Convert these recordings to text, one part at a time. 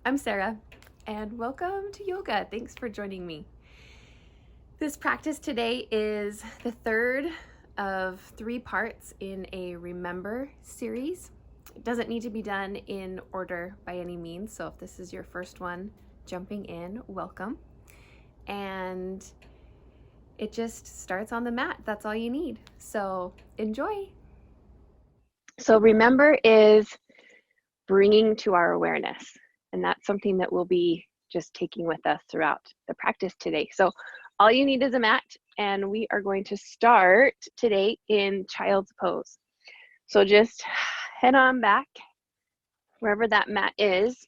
I'm Sarah, and welcome to yoga. Thanks for joining me. This practice today is the third of 3 parts in a Remember series. It doesn't need to be done in order by any means, so if this is your first one jumping in, welcome. And it just starts on the mat. That's all you need. So enjoy. So remember is bringing to our awareness. And that's something that we'll be just taking with us throughout the practice today. So all you need is a mat, and we are going to start today in child's pose. So just head on back wherever that mat is.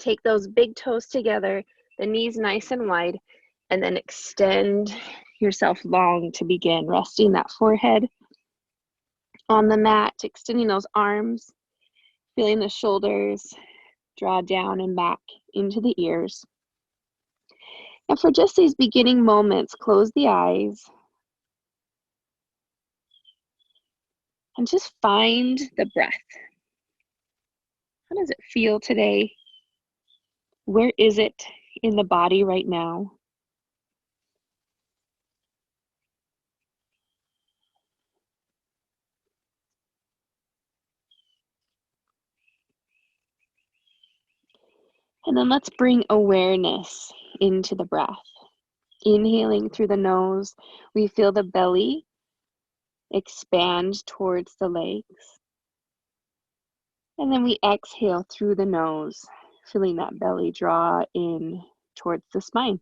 Take those big toes together, the knees nice and wide, and then extend yourself long to begin, resting that forehead on the mat, extending those arms, feeling the shoulders draw down and back into the ears. And for just these beginning moments, close the eyes and just find the breath. How does it feel today? Where is it in the body right now? And then let's bring awareness into the breath. Inhaling through the nose, we feel the belly expand towards the legs. And then we exhale through the nose, feeling that belly draw in towards the spine.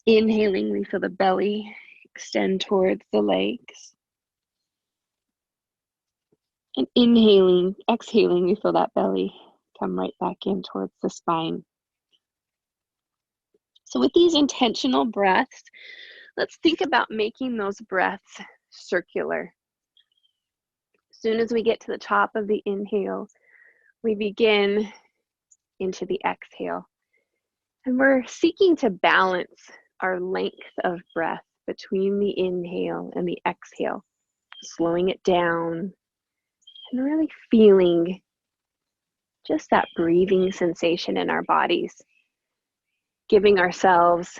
Inhaling, we feel the belly extend towards the legs. And exhaling, we feel that belly come right back in towards the spine. So with these intentional breaths, let's think about making those breaths circular. As soon as we get to the top of the inhale, we begin into the exhale. And we're seeking to balance our length of breath between the inhale and the exhale, slowing it down and really feeling just that breathing sensation in our bodies, giving ourselves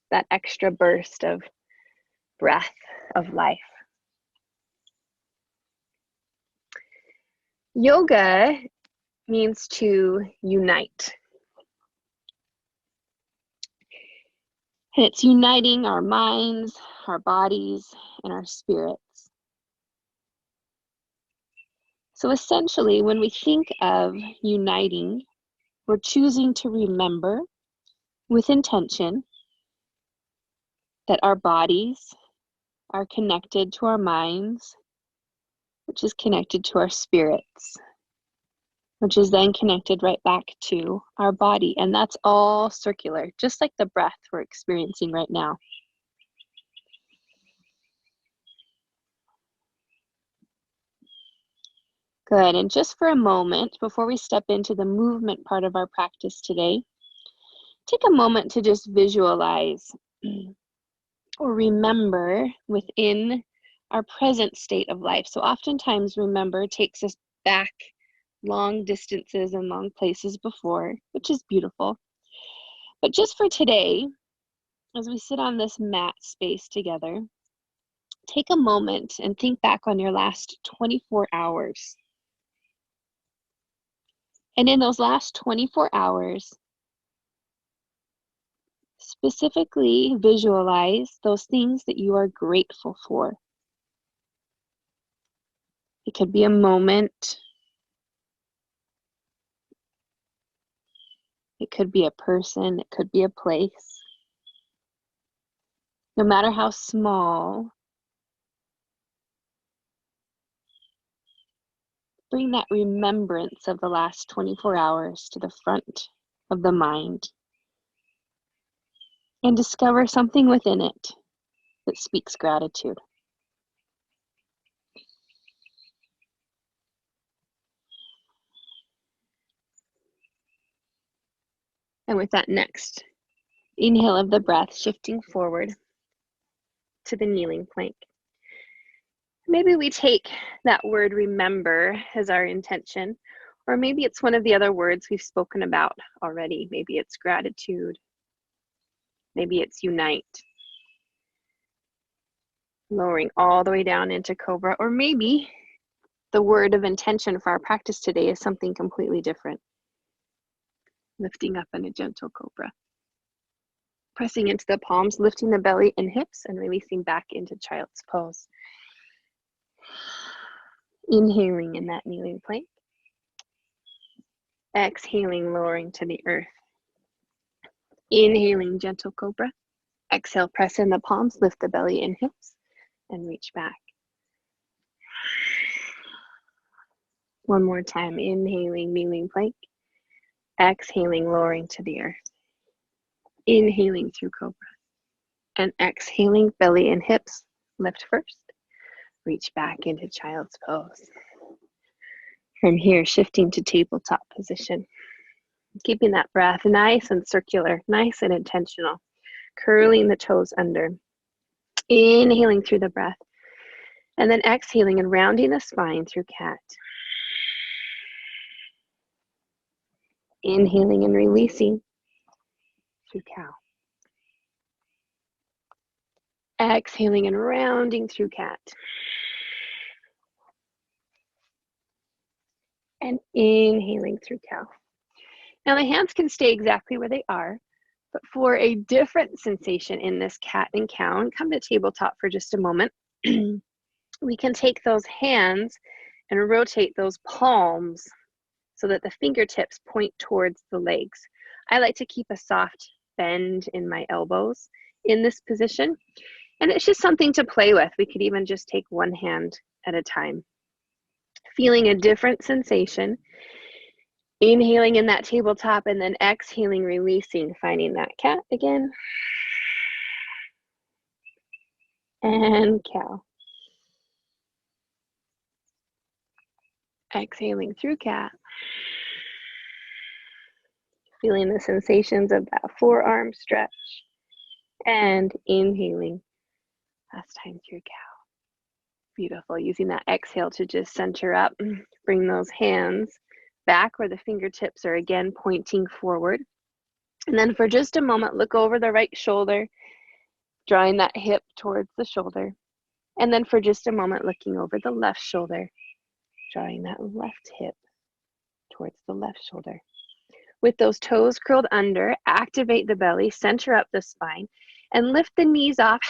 that extra burst of breath of life. Yoga means to unite. And it's uniting our minds, our bodies, and our spirits. So essentially, when we think of uniting, we're choosing to remember with intention that our bodies are connected to our minds, which is connected to our spirits, which is then connected right back to our body. And that's all circular, just like the breath we're experiencing right now. Good, and just for a moment, before we step into the movement part of our practice today, take a moment to just visualize or remember within our present state of life. So oftentimes, remember takes us back long distances and long places before, which is beautiful. But just for today, as we sit on this mat space together, take a moment and think back on your last 24 hours. And in those last 24 hours, specifically visualize those things that you are grateful for. It could be a moment. It could be a person. It could be a place. No matter how small, bring that remembrance of the last 24 hours to the front of the mind and discover something within it that speaks gratitude. And with that next inhale of the breath, shifting forward to the kneeling plank. Maybe we take that word remember as our intention, or maybe it's one of the other words we've spoken about already. Maybe it's gratitude. Maybe it's unite. Lowering all the way down into cobra, or maybe the word of intention for our practice today is something completely different. Lifting up in a gentle cobra. Pressing into the palms, lifting the belly and hips, and releasing back into child's pose. Inhaling in that kneeling plank. Exhaling, lowering to the earth. Inhaling, gentle cobra. Exhale, press in the palms, lift the belly and hips, and reach back. One more time, inhaling, kneeling plank. Exhaling, lowering to the earth. Inhaling through cobra. And exhaling, belly and hips, lift first. Reach back into child's pose. From here, shifting to tabletop position. Keeping that breath nice and circular, nice and intentional. Curling the toes under. Inhaling through the breath. And then exhaling and rounding the spine through cat. Inhaling and releasing through cow. Exhaling and rounding through cat. And inhaling through cow. Now the hands can stay exactly where they are, but for a different sensation in this cat and cow, and come to tabletop for just a moment, we can take those hands and rotate those palms so that the fingertips point towards the legs. I like to keep a soft bend in my elbows in this position, and it's just something to play with. We could even just take one hand at a time. Feeling a different sensation. Inhaling in that tabletop and then exhaling, releasing, finding that cat again. And cow. Exhaling through cat. Feeling the sensations of that forearm stretch. And inhaling, last time through cow. Beautiful. Using that exhale to just center up. Bring those hands back where the fingertips are again pointing forward. And then for just a moment, look over the right shoulder, drawing that hip towards the shoulder. And then for just a moment, looking over the left shoulder, drawing that left hip towards the left shoulder. With those toes curled under, activate the belly, center up the spine, and lift the knees off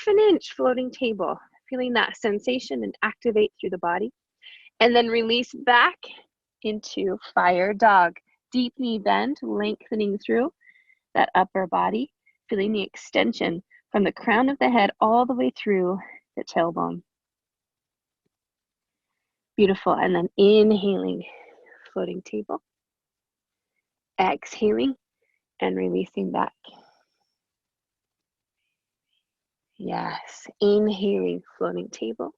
1/2 inch, floating table. Feeling that sensation and activate through the body. And then release back into fire dog. Deep knee bend, lengthening through that upper body, feeling the extension from the crown of the head all the way through the tailbone. Beautiful. And then inhaling, floating table. Exhaling and releasing back. Yes. Inhaling, floating table.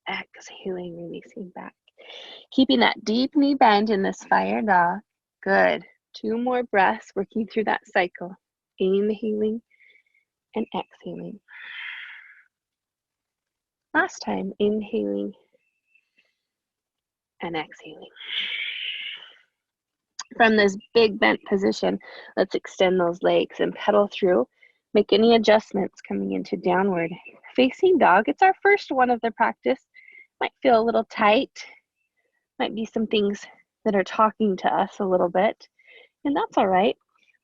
Exhaling, releasing back. Keeping that deep knee bend in this fire dog. Good. 2 more breaths, working through that cycle. Inhaling and exhaling. Last time, inhaling and exhaling. From this big bent position, let's extend those legs and pedal through. Make any adjustments coming into downward facing dog. It's our first one of the practice. Might feel a little tight. Might be some things that are talking to us a little bit, and that's all right.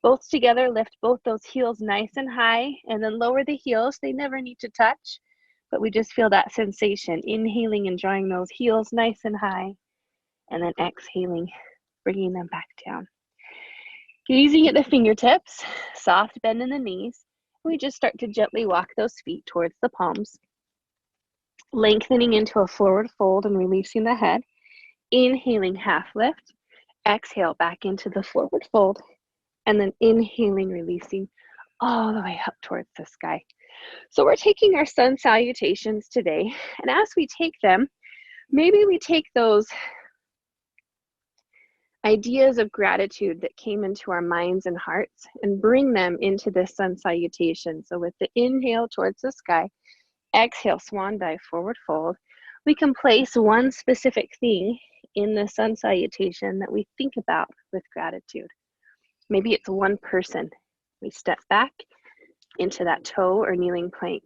Both together, lift both those heels nice and high, and then lower the heels. They never need to touch, but we just feel that sensation. Inhaling and drawing those heels nice and high, and then exhaling, bringing them back down. Gazing at the fingertips, soft bend in the knees. We just start to gently walk those feet towards the palms, lengthening into a forward fold and releasing the head. Inhaling, half lift. Exhale, back into the forward fold, and then inhaling, releasing all the way up towards the sky. So we're taking our sun salutations today, and as we take them, maybe we take those ideas of gratitude that came into our minds and hearts and bring them into this sun salutation. So with the inhale towards the sky, Exhale, swan dive, forward fold. We can place one specific thing in the sun salutation that we think about with gratitude. Maybe it's one person. We step back into that toe or kneeling plank,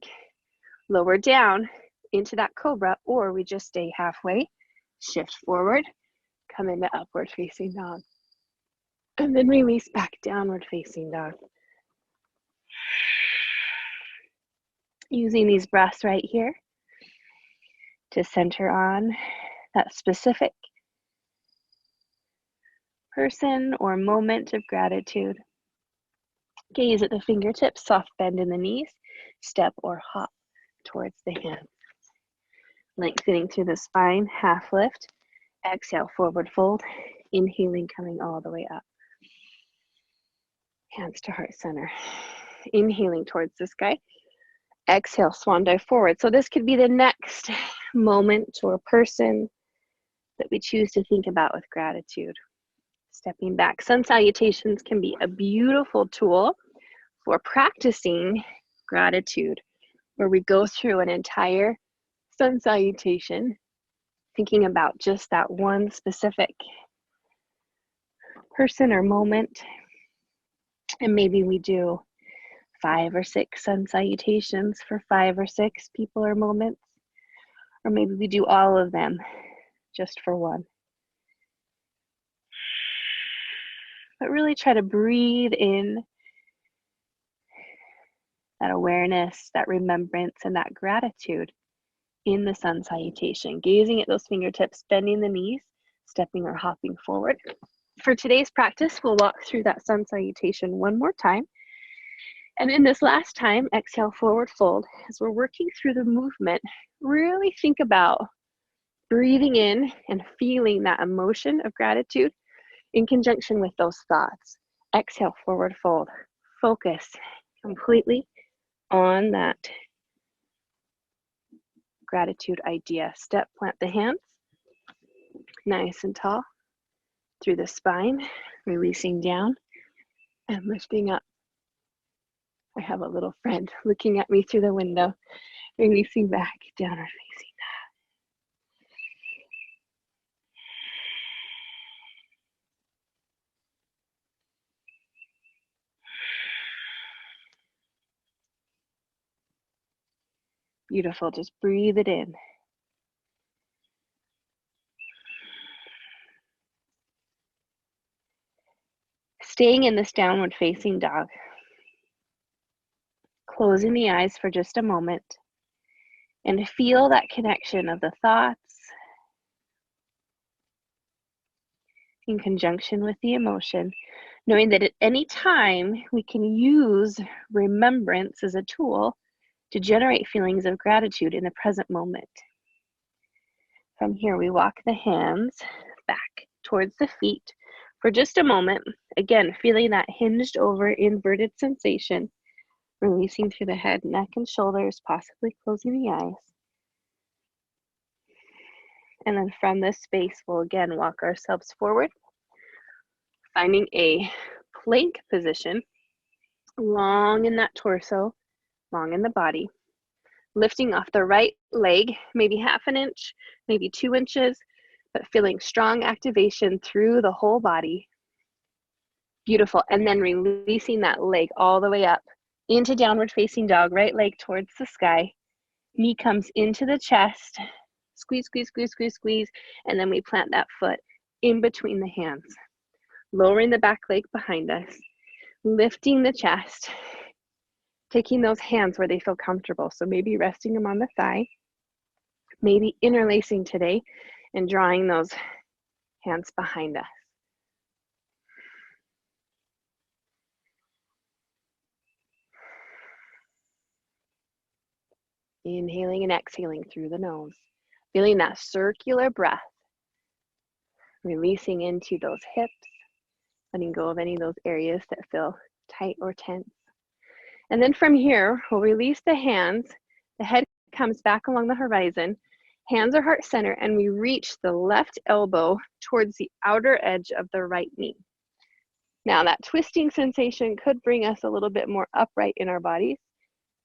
lower down into that cobra, or we just stay halfway, shift forward, come into upward facing dog, and then release back, downward facing dog. Using these breaths right here to center on that specific person or moment of gratitude. Gaze at the fingertips, soft bend in the knees, step or hop towards the hands. Lengthening through the spine, half lift. Exhale, forward fold. Inhaling, coming all the way up. Hands to heart center. Inhaling towards the sky. Exhale, swan dive forward. So this could be the next moment or person that we choose to think about with gratitude. Stepping back. Sun salutations can be a beautiful tool for practicing gratitude, where we go through an entire sun salutation thinking about just that one specific person or moment. And maybe we do 5 or 6 sun salutations for 5 or 6 people or moments. Or maybe we do all of them just for one. But really try to breathe in that awareness, that remembrance, and that gratitude in the sun salutation. Gazing at those fingertips, bending the knees, stepping or hopping forward. For today's practice, we'll walk through that sun salutation one more time. And in this last time, exhale, forward fold. As we're working through the movement, really think about breathing in and feeling that emotion of gratitude in conjunction with those thoughts. Exhale, forward fold. Focus completely on that gratitude idea. Step, plant the hands, nice and tall, through the spine, releasing down and lifting up. I have a little friend looking at me through the window, releasing back, downward facing dog. Beautiful, just breathe it in. Staying in this downward facing dog. Closing the eyes for just a moment and feel that connection of the thoughts in conjunction with the emotion, knowing that at any time we can use remembrance as a tool to generate feelings of gratitude in the present moment. From here, we walk the hands back towards the feet for just a moment. Again, feeling that hinged over inverted sensation, releasing through the head, neck, and shoulders, possibly closing the eyes. And then from this space, we'll again walk ourselves forward, finding a plank position, long in that torso, long in the body. Lifting off the right leg, maybe half an inch, maybe 2 inches, but feeling strong activation through the whole body. Beautiful. And then releasing that leg all the way up into downward facing dog, right leg towards the sky. Knee comes into the chest. Squeeze, squeeze, squeeze, squeeze, squeeze. And then we plant that foot in between the hands. Lowering the back leg behind us. Lifting the chest. Taking those hands where they feel comfortable. So maybe resting them on the thigh. Maybe interlacing today and drawing those hands behind us. Inhaling and exhaling through the nose. Feeling that circular breath. Releasing into those hips. Letting go of any of those areas that feel tight or tense. And then from here, we'll release the hands. The head comes back along the horizon. Hands are heart center, and we reach the left elbow towards the outer edge of the right knee. Now that twisting sensation could bring us a little bit more upright in our bodies.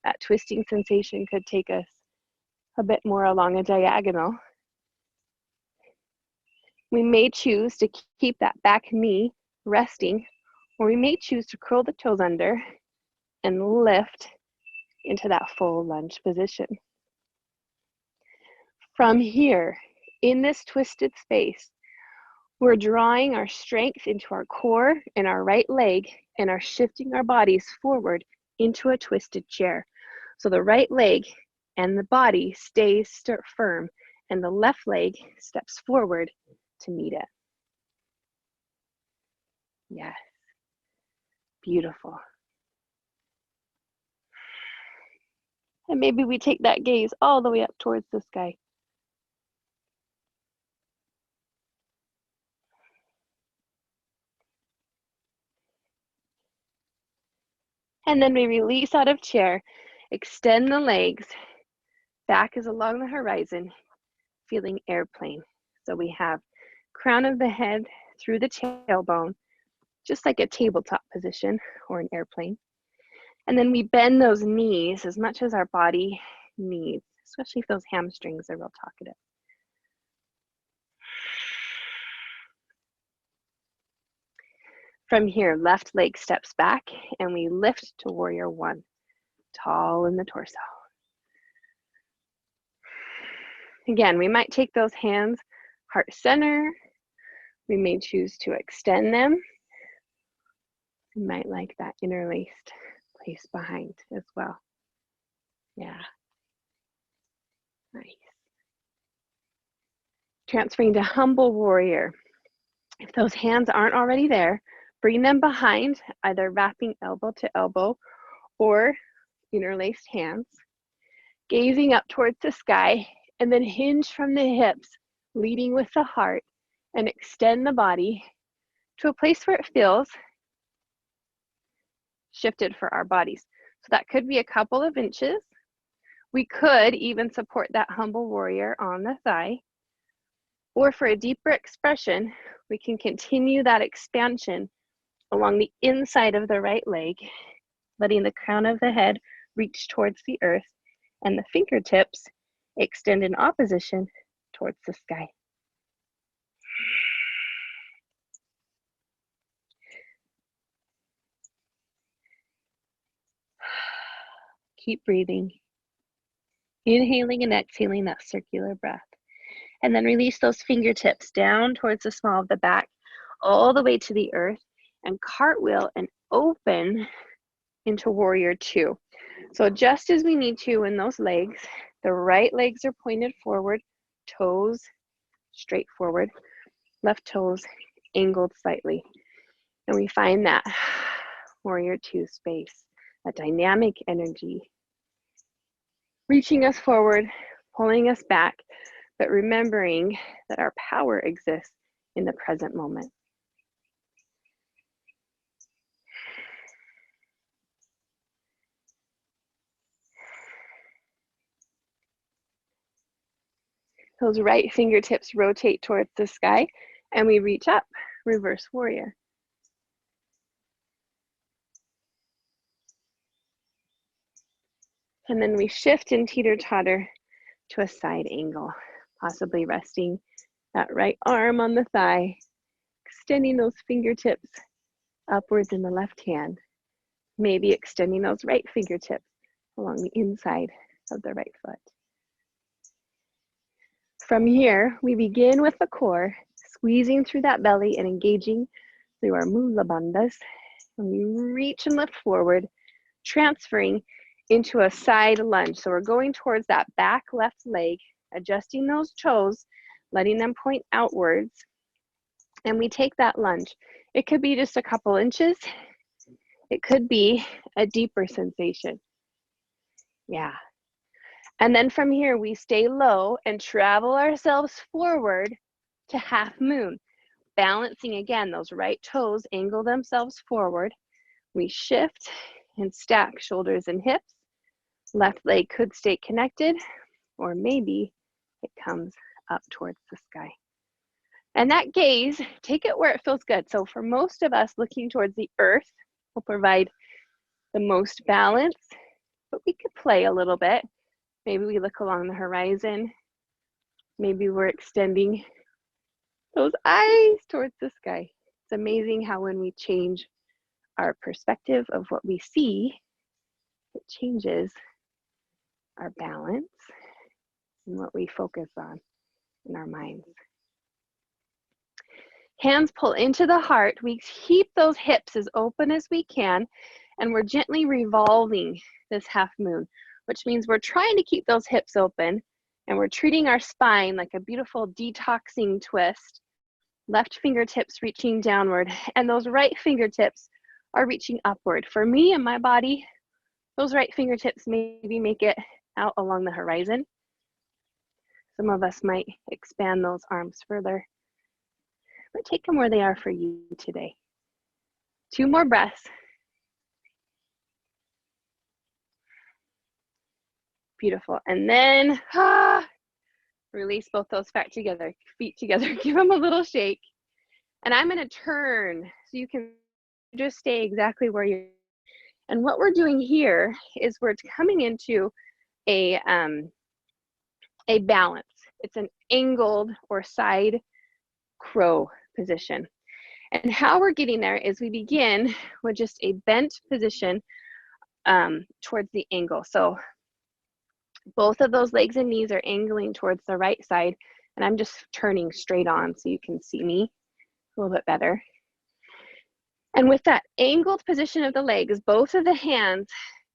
That twisting sensation could take us a bit more along a diagonal. We may choose to keep that back knee resting, or we may choose to curl the toes under and lift into that full lunge position. From here, in this twisted space, we're drawing our strength into our core and our right leg and are shifting our bodies forward into a twisted chair. So the right leg and the body stays firm and the left leg steps forward to meet it. Yes, beautiful. And maybe we take that gaze all the way up towards the sky. And then we release out of chair, extend the legs, back is along the horizon, feeling airplane. So we have crown of the head through the tailbone, just like a tabletop position or an airplane. And then we bend those knees as much as our body needs, especially if those hamstrings are real talkative. From here, left leg steps back and we lift to warrior one, tall in the torso. Again, we might take those hands heart center. We may choose to extend them. You might like that interlaced place behind as well. Yeah. Nice. Transferring to humble warrior. If those hands aren't already there, bring them behind, either wrapping elbow to elbow or interlaced hands. Gazing up towards the sky, and then hinge from the hips, leading with the heart, and extend the body to a place where it feels shifted for our bodies. So that could be a couple of inches. We could even support that humble warrior on the thigh. Or for a deeper expression, we can continue that expansion along the inside of the right leg, letting the crown of the head reach towards the earth and the fingertips extend in opposition towards the sky. Keep breathing. Inhaling and exhaling that circular breath. And then release those fingertips down towards the small of the back, all the way to the earth, and cartwheel and open into warrior two. So just as we need to in those legs, the right legs are pointed forward, toes straight forward, left toes angled slightly. And we find that warrior two space, a dynamic energy, reaching us forward, pulling us back, but remembering that our power exists in the present moment. Those right fingertips rotate towards the sky and we reach up, reverse warrior. And then we shift and teeter-totter to a side angle, possibly resting that right arm on the thigh, extending those fingertips upwards in the left hand, maybe extending those right fingertips along the inside of the right foot. From here, we begin with the core, squeezing through that belly and engaging through our mula bandhas. And we reach and lift forward, transferring into a side lunge. So we're going towards that back left leg, adjusting those toes, letting them point outwards. And we take that lunge. It could be just a couple inches. It could be a deeper sensation. Yeah. And then from here, we stay low and travel ourselves forward to half moon. Balancing again, those right toes angle themselves forward. We shift and stack shoulders and hips. Left leg could stay connected, or maybe it comes up towards the sky. And that gaze, take it where it feels good. So for most of us, looking towards the earth will provide the most balance, but we could play a little bit. Maybe we look along the horizon. Maybe we're extending those eyes towards the sky. It's amazing how when we change our perspective of what we see, it changes our balance and what we focus on in our minds. Hands pull into the heart. We keep those hips as open as we can, and we're gently revolving this half moon, which means we're trying to keep those hips open, and we're treating our spine like a beautiful detoxing twist. Left fingertips reaching downward, and those right fingertips are reaching upward. For me and my body, those right fingertips maybe make it out along the horizon. Some of us might expand those arms further, but take them where they are for you today. 2 more breaths. Beautiful. And then release both those feet together. Give them a little shake. And I'm going to turn so you can just stay exactly where you're. And what we're doing here is we're coming into a balance. It's an angled or side crow position. And how we're getting there is we begin with just a bent position towards the angle. So both of those legs and knees are angling towards the right side, and I'm just turning straight on so you can see me a little bit better. And with that angled position of the legs, both of the hands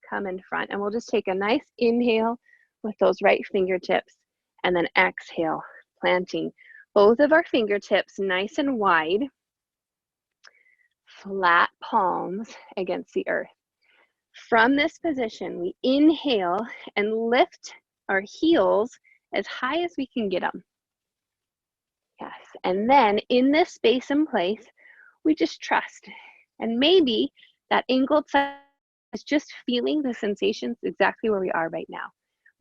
come in front, and we'll just take a nice inhale with those right fingertips, and then exhale, planting both of our fingertips nice and wide, flat palms against the earth. From this position, we inhale and lift our heels as high as we can get them. Yes, and then in this space and place, we just trust. And maybe that angled side is just feeling the sensations exactly where we are right now.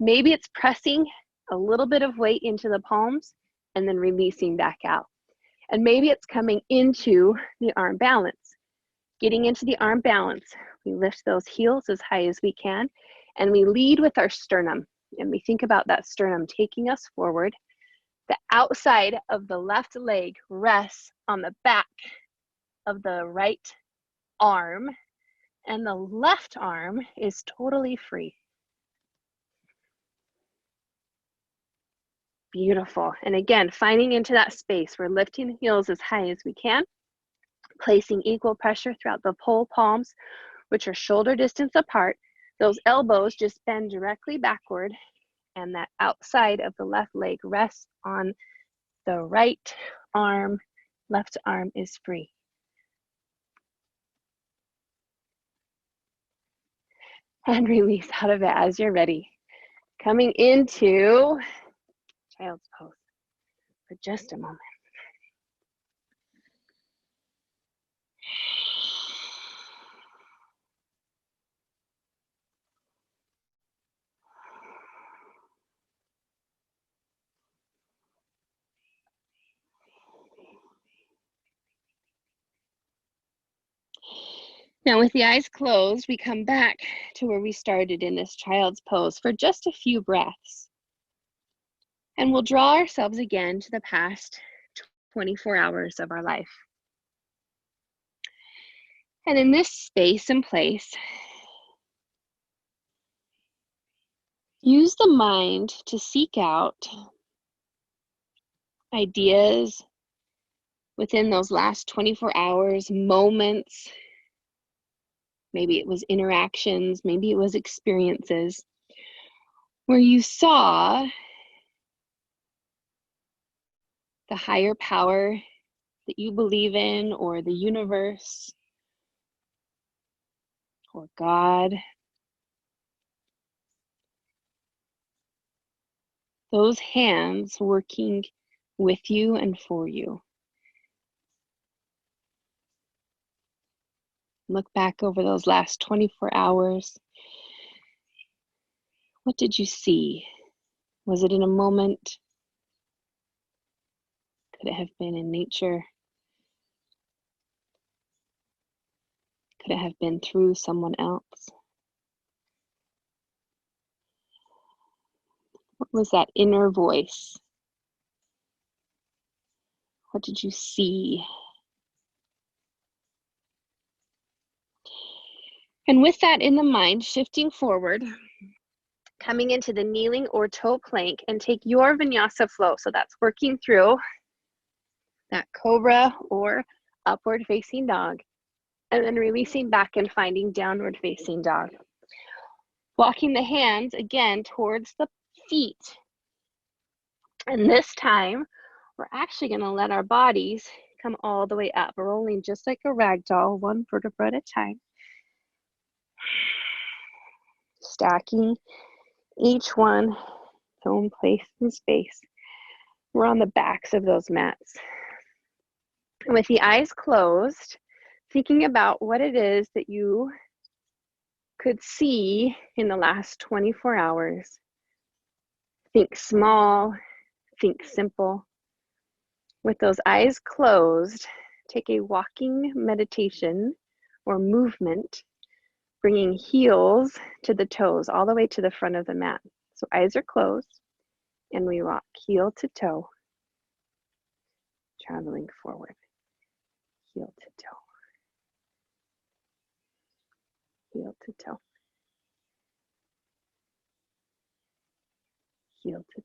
Maybe it's pressing a little bit of weight into the palms and then releasing back out. And maybe it's coming into the arm balance. Getting into the arm balance, we lift those heels as high as we can, and we lead with our sternum. And we think about that sternum taking us forward. The outside of the left leg rests on the back of the right arm, and the left arm is totally free. Beautiful. And again, finding into that space, we're lifting the heels as high as we can, placing equal pressure throughout the whole palms, which are shoulder distance apart. Those elbows just bend directly backward, and that outside of the left leg rests on the right arm. Left arm is free. And release out of it as you're ready. Coming into child's pose for just a moment. Now with the eyes closed, we come back to where we started in this child's pose for just a few breaths. And we'll draw ourselves again to the past 24 hours of our life. And in this space and place, use the mind to seek out ideas within those last 24 hours, moments. Maybe it was interactions, maybe it was experiences where you saw the higher power that you believe in, or the universe, or God. Those hands working with you and for you. Look back over those last 24 hours. What did you see? Was it in a moment? Could it have been in nature? Could it have been through someone else? What was that inner voice? What did you see? And with that in the mind, shifting forward, coming into the kneeling or toe plank, and take your vinyasa flow. So that's working through that cobra or upward facing dog, and then releasing back and finding downward facing dog. Walking the hands again towards the feet. And this time, we're actually going to let our bodies come all the way up, rolling just like a rag doll, one vertebra at a time. Stacking each one its own place and space. We're on the backs of those mats. And with the eyes closed, thinking about what it is that you could see in the last 24 hours. Think small, think simple. With those eyes closed, take a walking meditation or movement, bringing heels to the toes, all the way to the front of the mat. So eyes are closed, and we walk heel to toe, traveling forward, heel to toe, heel to toe, heel to toe.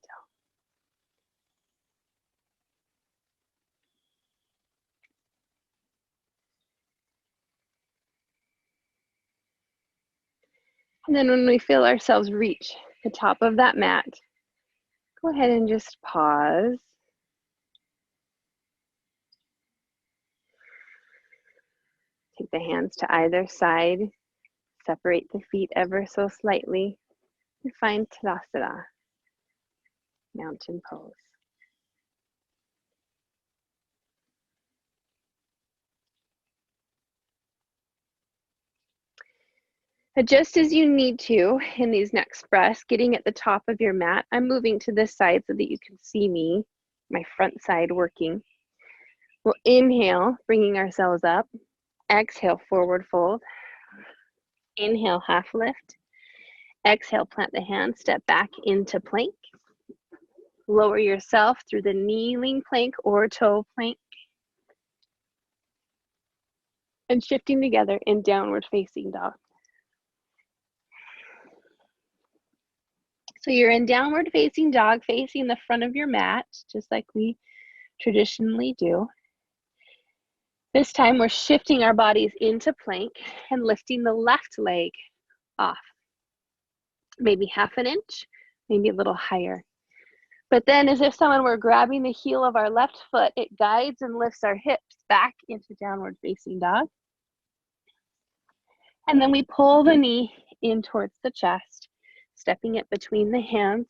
And then when we feel ourselves reach the top of that mat, go ahead and just pause. Take the hands to either side, separate the feet ever so slightly, and find Tadasana, mountain pose. Adjust as you need to in these next breaths, getting at the top of your mat. I'm moving to this side so that you can see me, my front side working. We'll inhale, bringing ourselves up. Exhale, forward fold. Inhale, half lift. Exhale, plant the hands, step back into plank. Lower yourself through the kneeling plank or toe plank. And shifting together in downward facing dog. So you're in downward facing dog, facing the front of your mat, just like we traditionally do. This time we're shifting our bodies into plank and lifting the left leg off. Maybe half an inch, maybe a little higher. But then as if someone were grabbing the heel of our left foot, it guides and lifts our hips back into downward facing dog. And then we pull the knee in towards the chest, stepping it between the hands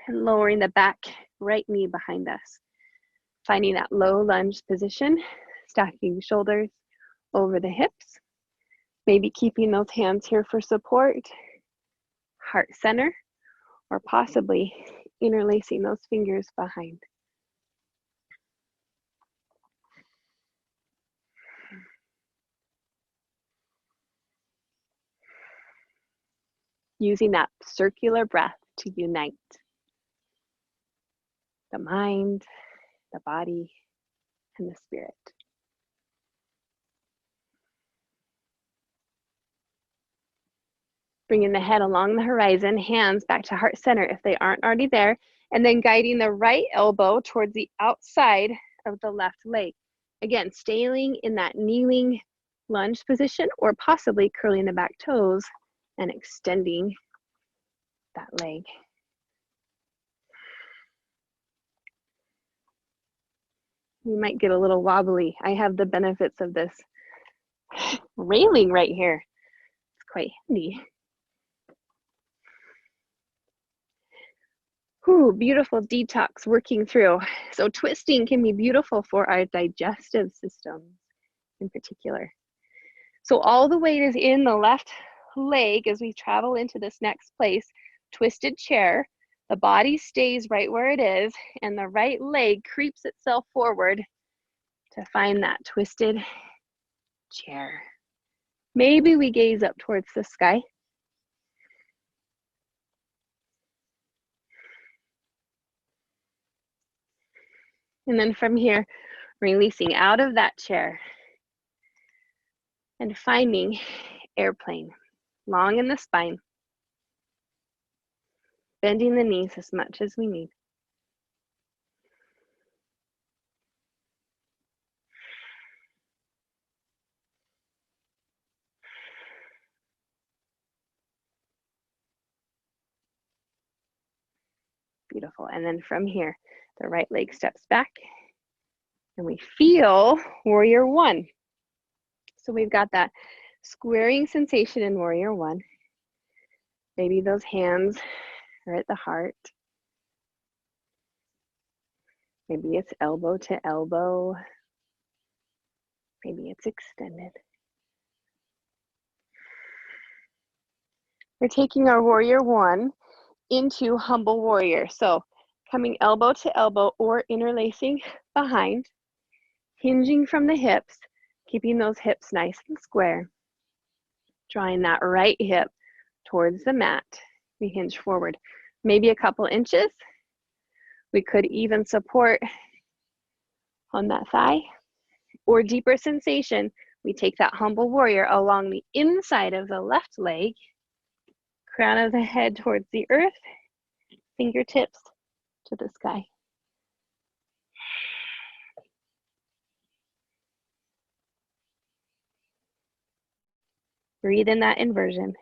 and lowering the back right knee behind us. Finding that low lunge position, stacking shoulders over the hips, maybe keeping those hands here for support, heart center, or possibly interlacing those fingers behind. Using that circular breath to unite the mind, the body, and the spirit. Bringing the head along the horizon, hands back to heart center if they aren't already there, and then guiding the right elbow towards the outside of the left leg. Again, staying in that kneeling lunge position, or possibly curling the back toes and extending that leg. You might get a little wobbly. I have the benefits of this railing right here. It's quite handy. Ooh, beautiful detox working through. So twisting can be beautiful for our digestive system in particular. So all the weight is in the left leg as we travel into this next place. Twisted chair. The body stays right where it is, and the right leg creeps itself forward to find that twisted chair. Maybe we gaze up towards the sky. And then from here, releasing out of that chair and finding airplane, long in the spine, bending the knees as much as we need. Beautiful. And then from here, the right leg steps back and we feel warrior one. So we've got that squaring sensation in warrior one. Maybe those hands are at the heart. Maybe it's elbow to elbow. Maybe it's extended. We're taking our warrior one into humble warrior. So coming elbow to elbow or interlacing behind, hinging from the hips, keeping those hips nice and square. Drawing that right hip towards the mat. We hinge forward, maybe a couple inches. We could even support on that thigh, or deeper sensation, we take that humble warrior along the inside of the left leg, crown of the head towards the earth, fingertips to the sky. Breathe in that inversion.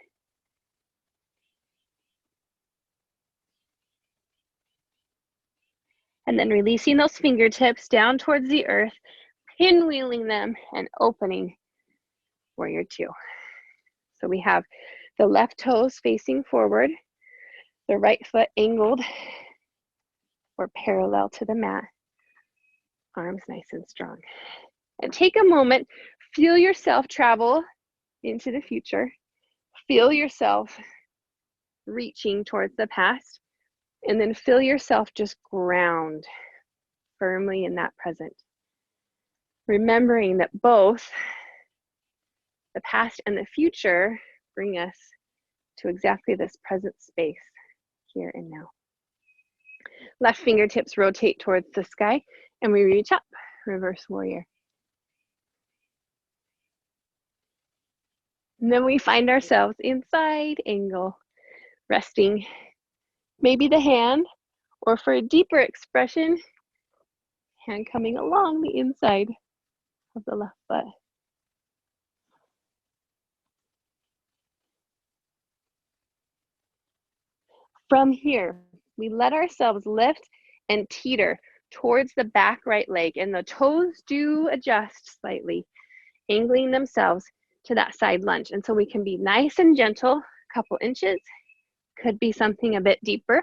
And then releasing those fingertips down towards the earth, pinwheeling them and opening warrior two. So we have the left toes facing forward, the right foot angled or parallel to the mat, arms nice and strong. And take a moment, feel yourself travel into the future. Feel yourself reaching towards the past, and then feel yourself just ground firmly in that present. Remembering that both the past and the future bring us to exactly this present space, here and now. Left fingertips rotate towards the sky, and we reach up, reverse warrior. And then we find ourselves in side angle, resting maybe the hand, or for a deeper expression, hand coming along the inside of the left foot. From here, we let ourselves lift and teeter towards the back right leg, and the toes do adjust slightly, angling themselves to that side lunge. And so we can be nice and gentle, a couple inches, could be something a bit deeper.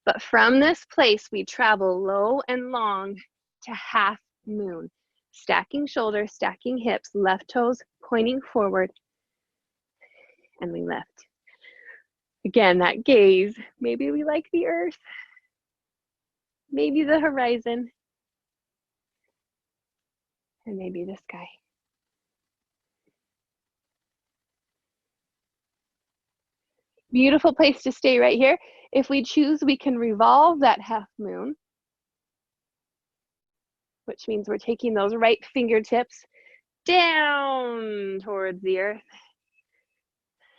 But from this place, we travel low and long to half moon, stacking shoulders, stacking hips, left toes pointing forward, and we lift. Again, that gaze, maybe we like the earth, maybe the horizon, and maybe the sky. Beautiful place to stay right here. If we choose, we can revolve that half moon, which means we're taking those right fingertips down towards the earth,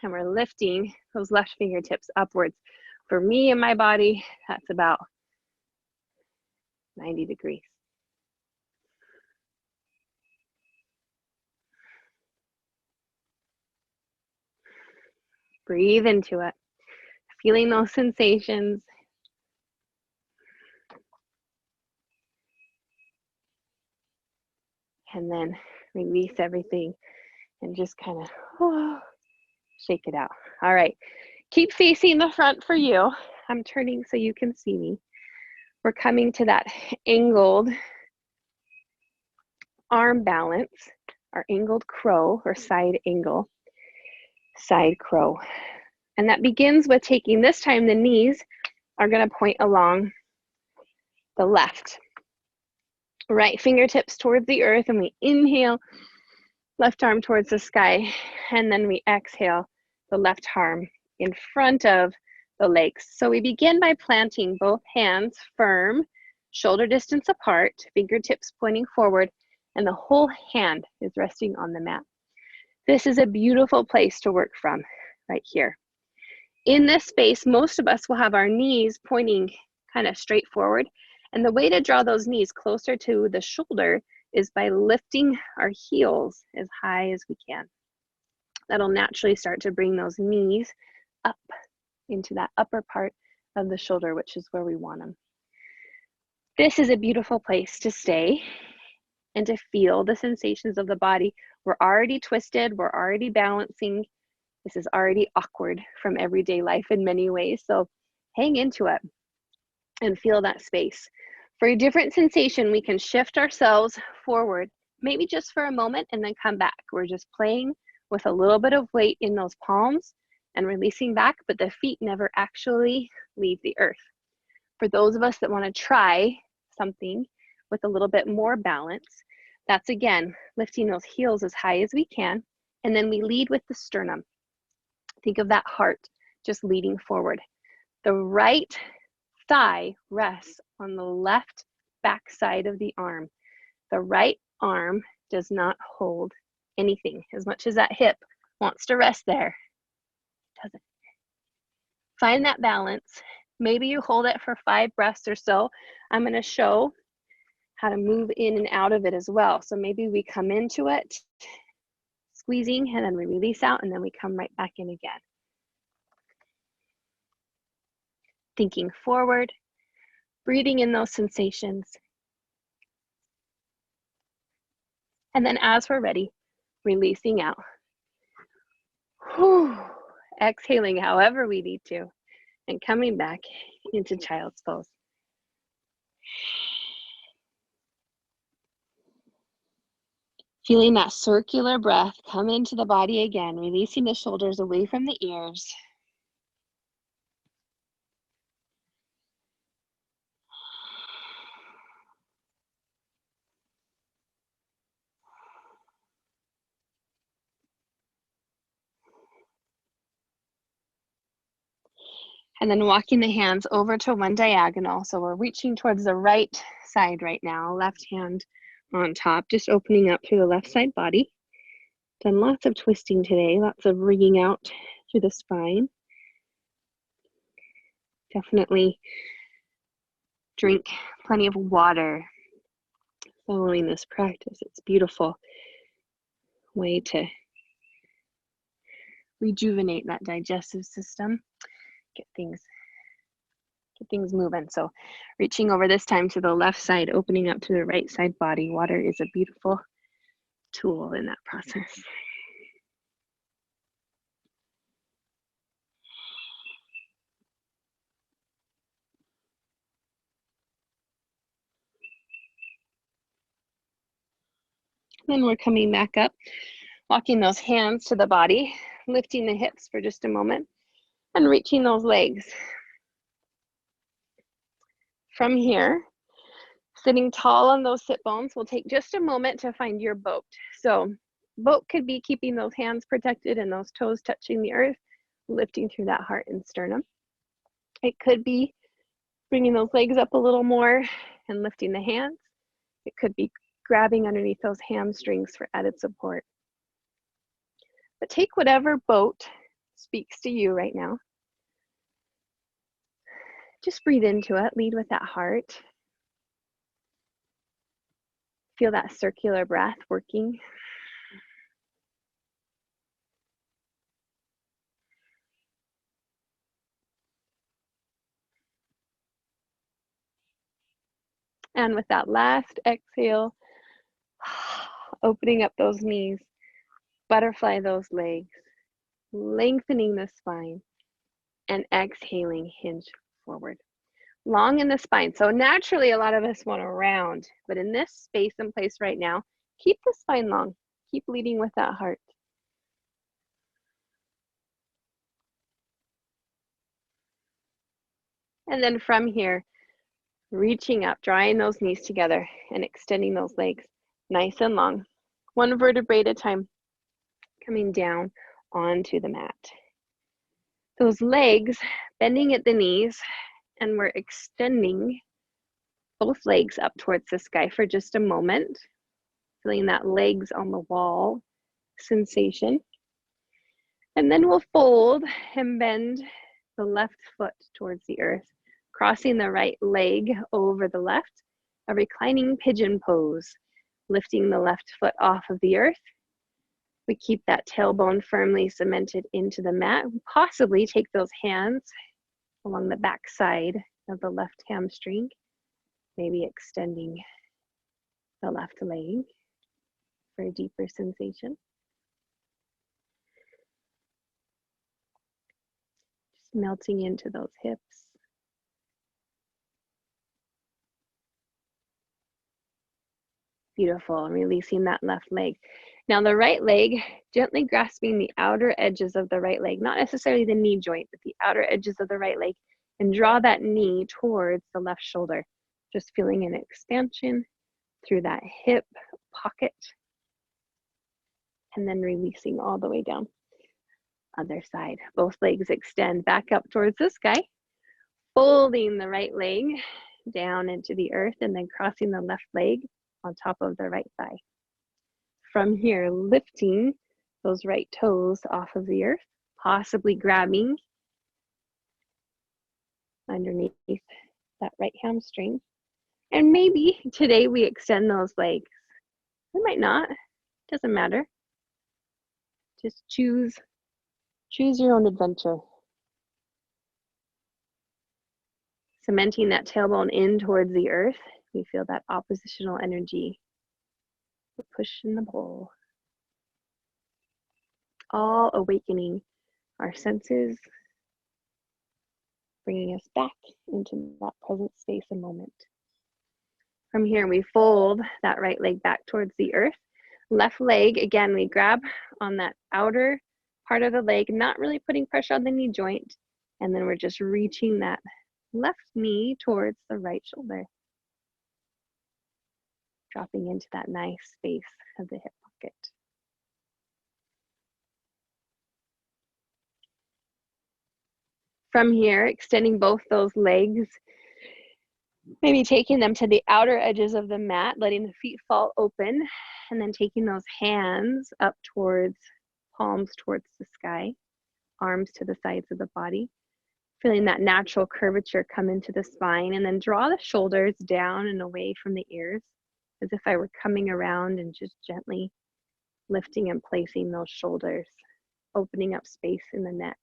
and we're lifting those left fingertips upwards. For me and my body, that's about 90 degrees. Breathe into it, feeling those sensations. And then release everything and just kind of shake it out. All right, keep facing the front for you. I'm turning so you can see me. We're coming to that angled arm balance, our angled crow or side angle, side crow. And that begins with taking, this time the knees are going to point along the left. Right fingertips towards the earth, and we inhale, left arm towards the sky, and then we exhale, the left arm in front of the legs. So we begin by planting both hands firm shoulder distance apart, fingertips pointing forward, and the whole hand is resting on the mat. This is a beautiful place to work from, right here. In this space, most of us will have our knees pointing kind of straight forward, and the way to draw those knees closer to the shoulder is by lifting our heels as high as we can. That'll naturally start to bring those knees up into that upper part of the shoulder, which is where we want them. This is a beautiful place to stay and to feel the sensations of the body. We're already twisted, we're already balancing. This is already awkward from everyday life in many ways. So hang into it and feel that space. For a different sensation, we can shift ourselves forward, maybe just for a moment, and then come back. We're just playing with a little bit of weight in those palms and releasing back, but the feet never actually leave the earth. For those of us that want to try something with a little bit more balance, that's again, lifting those heels as high as we can, and then we lead with the sternum. Think of that heart just leading forward. The right thigh rests on the left back side of the arm. The right arm does not hold anything. As much as that hip wants to rest there, it doesn't. Find that balance. Maybe you hold it for 5 breaths or so. I'm going to show how to move in and out of it as well. So maybe we come into it, squeezing, and then we release out, and then we come right back in again. Thinking forward, breathing in those sensations. And then as we're ready, releasing out. Whew. Exhaling however we need to, and coming back into child's pose. Feeling that circular breath come into the body again, releasing the shoulders away from the ears. And then walking the hands over to one diagonal. So we're reaching towards the right side right now, left hand on top, just opening up through the left side body. Done lots of twisting today, lots of wringing out through the spine. Definitely drink plenty of water following this practice. It's a beautiful way to rejuvenate that digestive system, get things moving. So reaching over this time to the left side, opening up to the right side body. Water is a beautiful tool in that process. Then we're coming back up, walking those hands to the body, lifting the hips for just a moment, and reaching those legs. From here, sitting tall on those sit bones, we'll take just a moment to find your boat. So boat could be keeping those hands protected and those toes touching the earth, lifting through that heart and sternum. It could be bringing those legs up a little more and lifting the hands. It could be grabbing underneath those hamstrings for added support. But take whatever boat speaks to you right now. Just breathe into it, lead with that heart. Feel that circular breath working. And with that last exhale, opening up those knees, butterfly those legs, lengthening the spine, and exhaling, hinge forward. Long in the spine. So naturally, a lot of us want to round, but in this space and place right now, keep the spine long. Keep leading with that heart. And then from here, reaching up, drawing those knees together and extending those legs nice and long. One vertebrae at a time, coming down onto the mat. Those legs bending at the knees, and we're extending both legs up towards the sky for just a moment, feeling that legs on the wall sensation. And then we'll fold and bend the left foot towards the earth, crossing the right leg over the left, a reclining pigeon pose, lifting the left foot off of the earth. We keep that tailbone firmly cemented into the mat. Possibly take those hands along the back side of the left hamstring, maybe extending the left leg for a deeper sensation. Just melting into those hips. Beautiful, releasing that left leg. Now the right leg, gently grasping the outer edges of the right leg, not necessarily the knee joint, but the outer edges of the right leg, and draw that knee towards the left shoulder. Just feeling an expansion through that hip pocket, and then releasing all the way down. Other side, both legs extend back up towards the sky, folding the right leg down into the earth, and then crossing the left leg on top of the right thigh. From here, lifting those right toes off of the earth, possibly grabbing underneath that right hamstring. And maybe today we extend those legs. We might not, doesn't matter. Just choose your own adventure. Cementing that tailbone in towards the earth, we feel that oppositional energy, the push and the pull, all awakening our senses, bringing us back into that present space and moment. From here, we fold that right leg back towards the earth. Left leg, again, we grab on that outer part of the leg, not really putting pressure on the knee joint, and then we're just reaching that left knee towards the right shoulder, dropping into that nice space of the hip pocket. From here, extending both those legs, maybe taking them to the outer edges of the mat, letting the feet fall open, and then taking those hands up towards, palms towards the sky, arms to the sides of the body, feeling that natural curvature come into the spine, and then draw the shoulders down and away from the ears, as if I were coming around and just gently lifting and placing those shoulders, opening up space in the neck.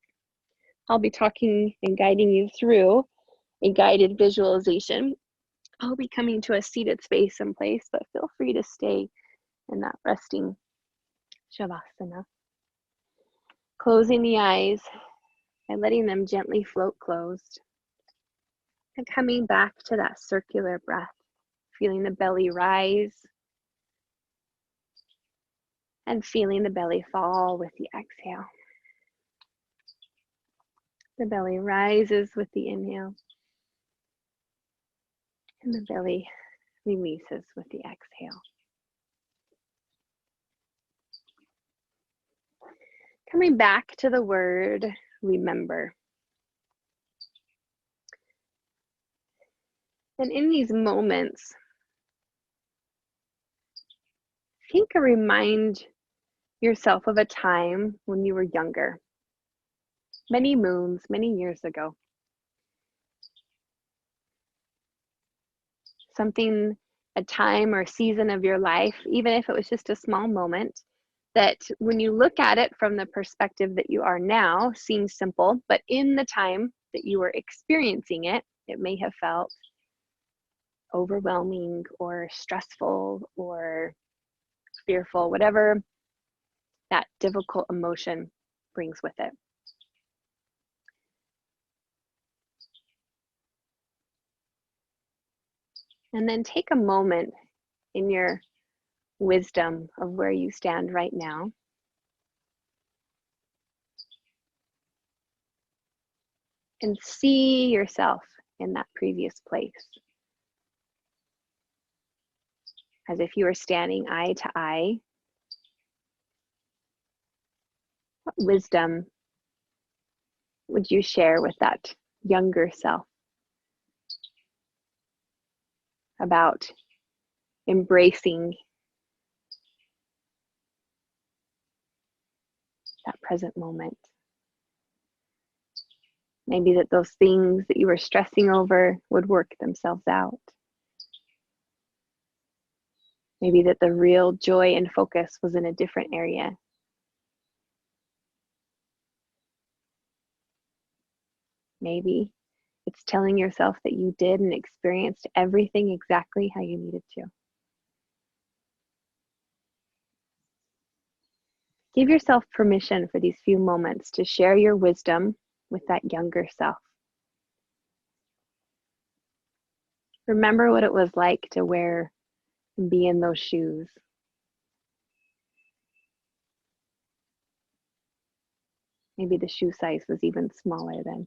I'll be talking and guiding you through a guided visualization. I'll be coming to a seated space and place, but feel free to stay in that resting Shavasana. Closing the eyes and letting them gently float closed. And coming back to that circular breath, feeling the belly rise and feeling the belly fall with the exhale. The belly rises with the inhale, and the belly releases with the exhale. Coming back to the word remember. And in these moments, think or remind yourself of a time when you were younger, many moons, many years ago. Something, a time or season of your life, even if it was just a small moment, that when you look at it from the perspective that you are now, seems simple, but in the time that you were experiencing it, it may have felt overwhelming or stressful or fearful, whatever that difficult emotion brings with it. And then take a moment in your wisdom of where you stand right now. And see yourself in that previous place. As if you were standing eye to eye. What wisdom would you share with that younger self? about embracing that present moment. Maybe that those things that you were stressing over would work themselves out. Maybe that the real joy and focus was in a different area. Maybe it's telling yourself that you did and experienced everything exactly how you needed to. Give yourself permission for these few moments to share your wisdom with that younger self. Remember what it was like to wear and be in those shoes. Maybe the shoe size was even smaller then.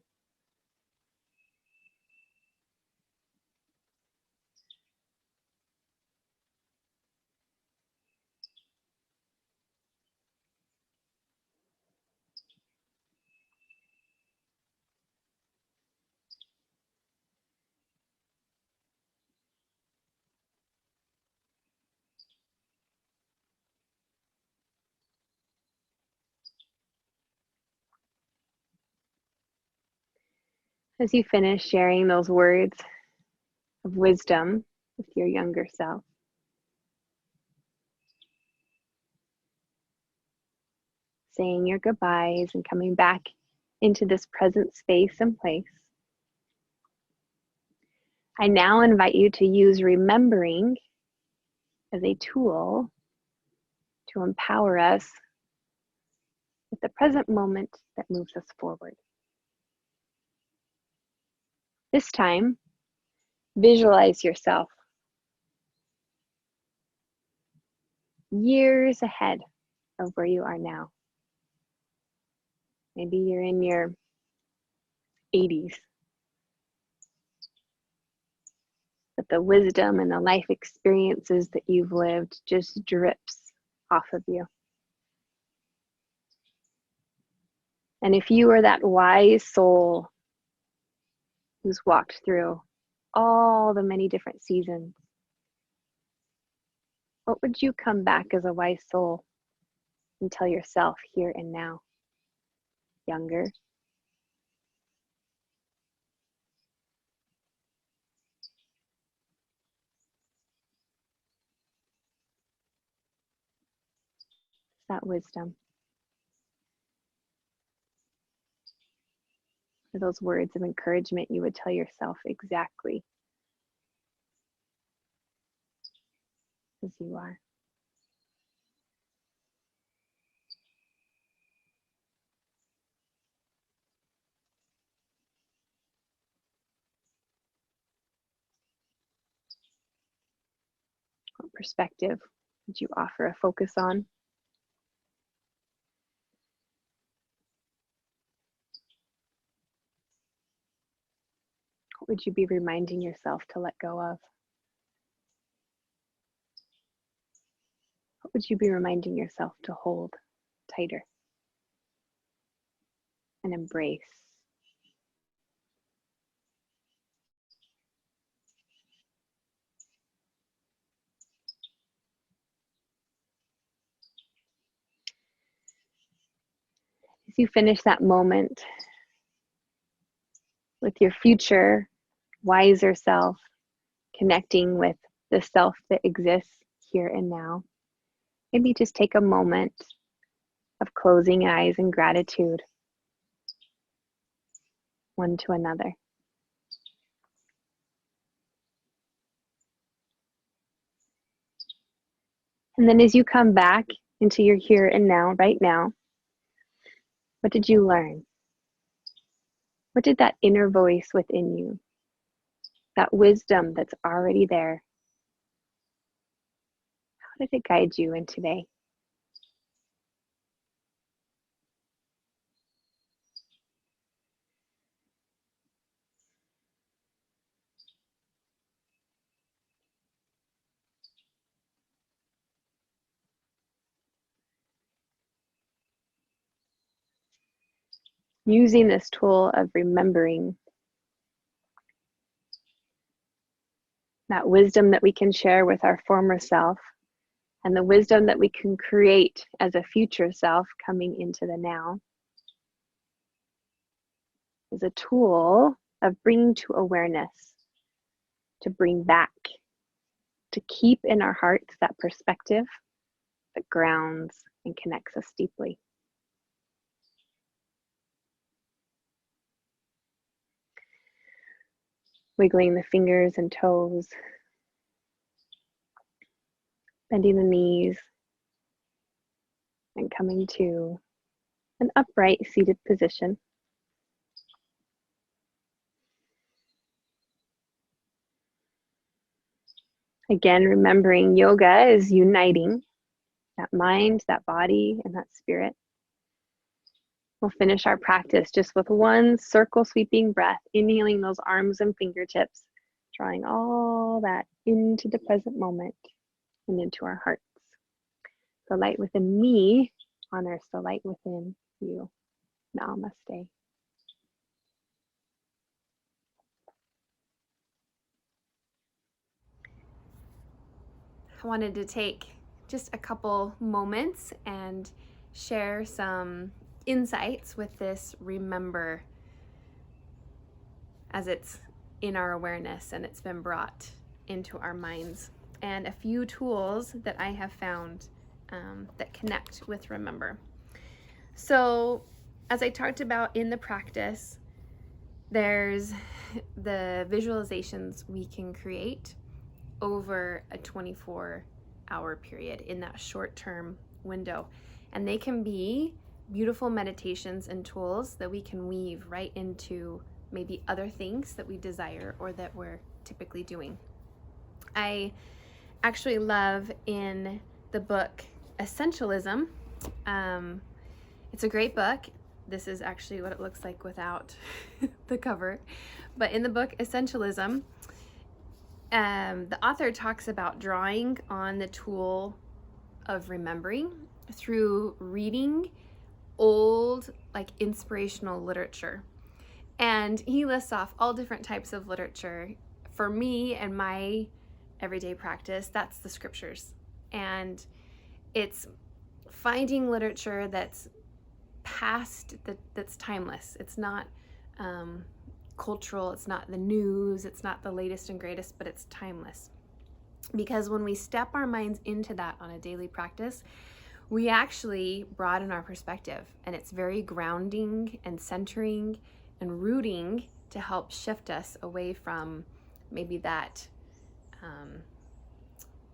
As you finish sharing those words of wisdom with your younger self, saying your goodbyes and coming back into this present space and place, I now invite you to use remembering as a tool to empower us with the present moment that moves us forward. This time, visualize yourself years ahead of where you are now. Maybe you're in your 80s, but the wisdom and the life experiences that you've lived just drips off of you. And if you are that wise soul who's walked through all the many different seasons, what would you come back as a wise soul and tell yourself here and now? Younger, that wisdom, or those words of encouragement you would tell yourself exactly as you are. What perspective would you offer a focus on? What would you be reminding yourself to let go of? What would you be reminding yourself to hold tighter and embrace? As you finish that moment with your future, wiser self, connecting with the self that exists here and now, maybe just take a moment of closing eyes and gratitude one to another. And then as you come back into your here and now, right now, what did you learn? What did that inner voice within you, that wisdom that's already there, how did it guide you in today? Using this tool of remembering that wisdom that we can share with our former self, and the wisdom that we can create as a future self coming into the now, is a tool of bringing to awareness, to bring back, to keep in our hearts that perspective that grounds and connects us deeply. Wiggling the fingers and toes, bending the knees, and coming to an upright seated position. Again, remembering yoga is uniting that mind, that body, and that spirit. We'll finish our practice just with one circle sweeping breath, inhaling those arms and fingertips, drawing all that into the present moment and into our hearts. The light within me honors the light within you. Namaste. I wanted to take just a couple moments and share some insights with this remember, as it's in our awareness and it's been brought into our minds, and a few tools that I have found that connect with remember. So as I talked about in the practice, there's the visualizations we can create over a 24-hour period in that short-term window. And they can be beautiful meditations and tools that we can weave right into maybe other things that we desire or that we're typically doing. I actually love in the book Essentialism. It's a great book. This is actually what it looks like without the cover. But in the book Essentialism, the author talks about drawing on the tool of remembering through reading old, like, inspirational literature. And he lists off all different types of literature. For me and my everyday practice, that's the scriptures. And it's finding literature that's past, that's timeless. It's not cultural, it's not the news, it's not the latest and greatest, but it's timeless. Because when we step our minds into that on a daily practice, we actually broaden our perspective, and it's very grounding and centering and rooting to help shift us away from maybe that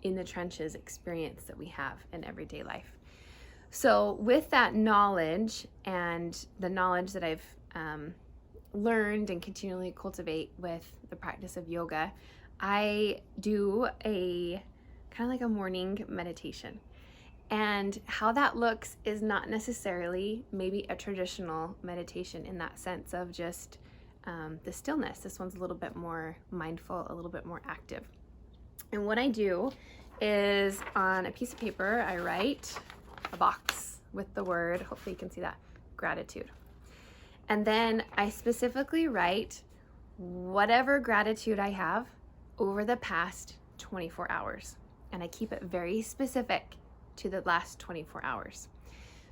in the trenches experience that we have in everyday life. So with that knowledge and the knowledge that I've learned and continually cultivate with the practice of yoga, I do a kind of like a morning meditation. And how that looks is not necessarily maybe a traditional meditation in that sense of just the stillness. This one's a little bit more mindful, a little bit more active. And what I do is, on a piece of paper, I write a box with the word, hopefully you can see that, gratitude. And then I specifically write whatever gratitude I have over the past 24 hours. And I keep it very specific to the last 24 hours.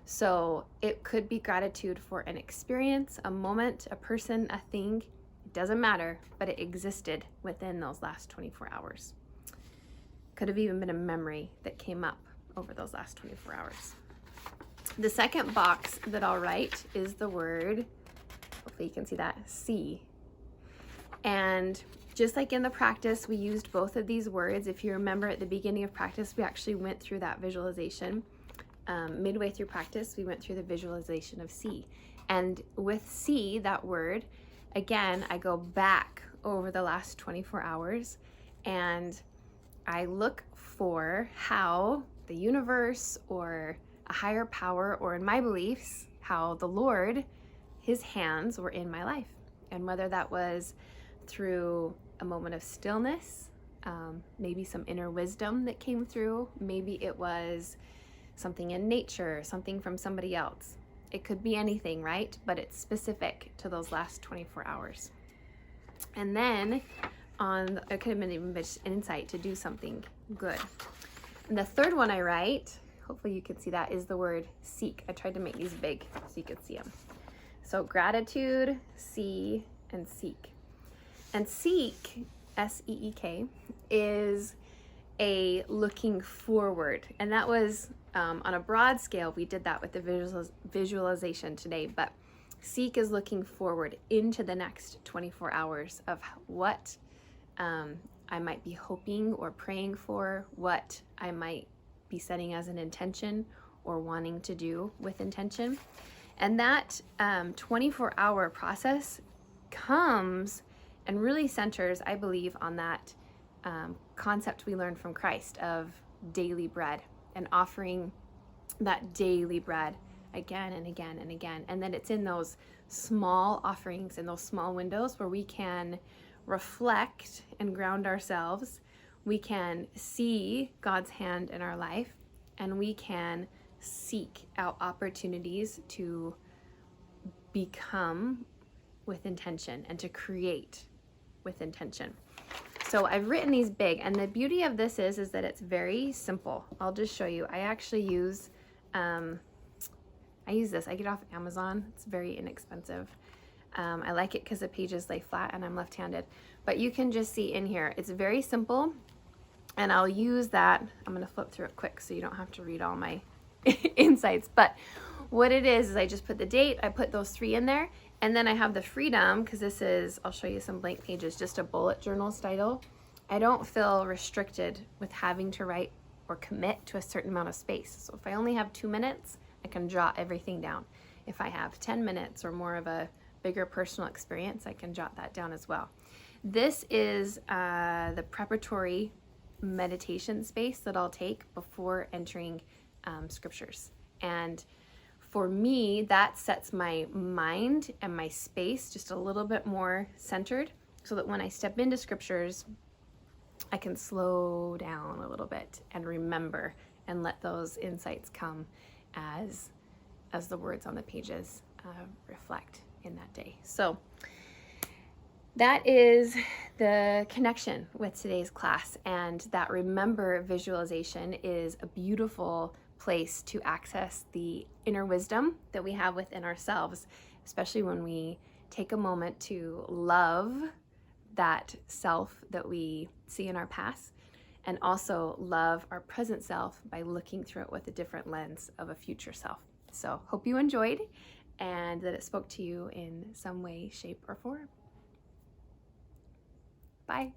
So it could be gratitude for an experience, a moment, a person, a thing. It doesn't matter, but it existed within those last 24 hours. Could have even been a memory that came up over those last 24 hours. The second box that I'll write is the word, hopefully you can see that, see. And just like in the practice, we used both of these words. If you remember at the beginning of practice, we actually went through that visualization. Midway through practice, we went through the visualization of see. And with see, that word, again, I go back over the last 24 hours and I look for how the universe or a higher power, or in my beliefs, how the Lord, his hands were in my life. And whether that was through a moment of stillness, maybe some inner wisdom that came through, maybe it was something in nature, something from somebody else. It could be anything, right? But it's specific to those last 24 hours. And then on, it could have been even just an insight to do something good. And the third one I write, hopefully you can see that, is the word seek. I tried to make these big so you could see them. So gratitude, see, and seek. And seek, S-E-E-K, is a looking forward. And that was on a broad scale. We did that with the visualization today, but seek is looking forward into the next 24 hours of what I might be hoping or praying for, what I might be setting as an intention or wanting to do with intention. And that 24-hour process comes and really centers, I believe, on that concept we learned from Christ of daily bread and offering that daily bread again and again and again. And then it's in those small offerings, in those small windows where we can reflect and ground ourselves. We can see God's hand in our life, and we can seek out opportunities to become with intention and to create with intention. So I've written these big, and the beauty of this is that it's very simple. I'll just show you. I actually use, I use this. I get it off Amazon. It's very inexpensive. I like it because the pages lay flat and I'm left-handed. But you can just see in here, it's very simple. And I'll use that. I'm going to flip through it quick so you don't have to read all my insights. But what it is I just put the date, I put those 3 in there, and then I have the freedom, because this is, I'll show you some blank pages, just a bullet journal style. I don't feel restricted with having to write or commit to a certain amount of space. So if I only have 2 minutes, I can jot everything down. If I have 10 minutes or more of a bigger personal experience, I can jot that down as well. This is the preparatory meditation space that I'll take before entering scriptures. And for me, that sets my mind and my space just a little bit more centered so that when I step into scriptures, I can slow down a little bit and remember and let those insights come as the words on the pages reflect in that day. So that is the connection with today's class, and that remember visualization is a beautiful place to access the inner wisdom that we have within ourselves, especially when we take a moment to love that self that we see in our past, and also love our present self by looking through it with a different lens of a future self. So hope you enjoyed and that it spoke to you in some way, shape, or form. Bye.